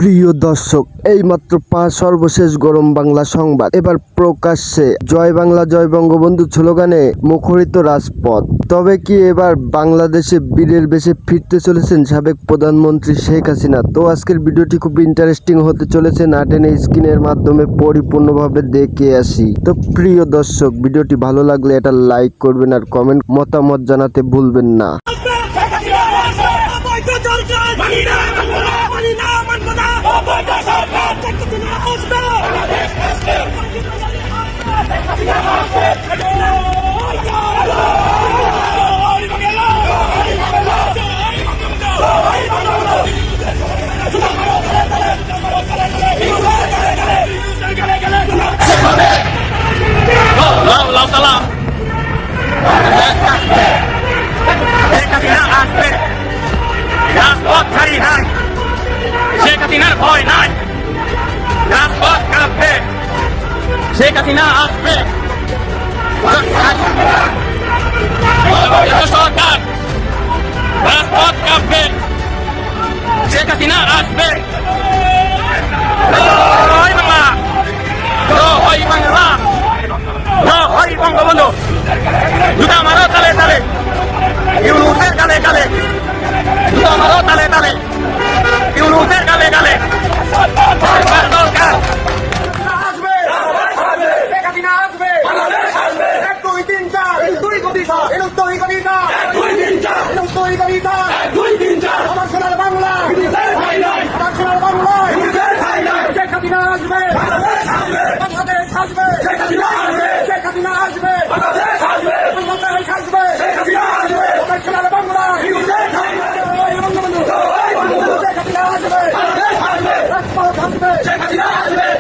প্রিয় দর্শক, এইমাত্র সর্বশেষ গরম বাংলা সংবাদ। এবার প্রকাশ্যে জয় বাংলা জয় বঙ্গবন্ধু স্লোগানে মুখরিত রাজপথ। তবে কি এবার বাংলাদেশে বীরের বেশে ফিরতে চলেছেন সাবেক প্রধানমন্ত্রী শেখ হাসিনা? তো আজকের ভিডিওটি খুব ইন্টারেস্টিং হতে চলেছে, না টেনে স্ক্রিনের মাধ্যমে পরিপূর্ণভাবে দেখে আসি। তো প্রিয় দর্শক, ভিডিওটি ভালো লাগলে এটা লাইক করবেন আর কমেন্ট মতামত জানাতে ভুলবেন না। শেখ হাসিনার ভয় নাই, রাজপথ কাঁপবে, শেখ হাসিনা আসবে, সরকার রাজপথ কাঁপবে, শেখ হাসিনা আসবে। জয় বাংলা, জয় বাংলা, জয় বঙ্গবন্ধু। জুতা মারো তালে তালে, ইউনুসের গালে গালে, জুতা মারো তালে তালে, ইউনুসের গালে গালে। সরকার সরকার আসবে, শেখ হাসিনা আসবে, 1 2 3 4 দুই কোটি স্যার, দুই কোটি স্যার, 1 2 3 4 দুই কোটি স্যার, 1 2 3 4 আমার সোনার বাংলা, আমার সোনার বাংলা, শেখ হাসিনা আসবে, বাংলাদেশ আসবে, শেখ হাসিনা আসবে, শেখ হাসিনা আসবে, বাংলাদেশ আসবে, বাংলাদেশ আসবে, শেখ হাসিনা আসবে, আমার সোনার বাংলা, শেখ হাসিনা আসবে, রাজপথ আসবে, শেখ হাসিনা আসবে।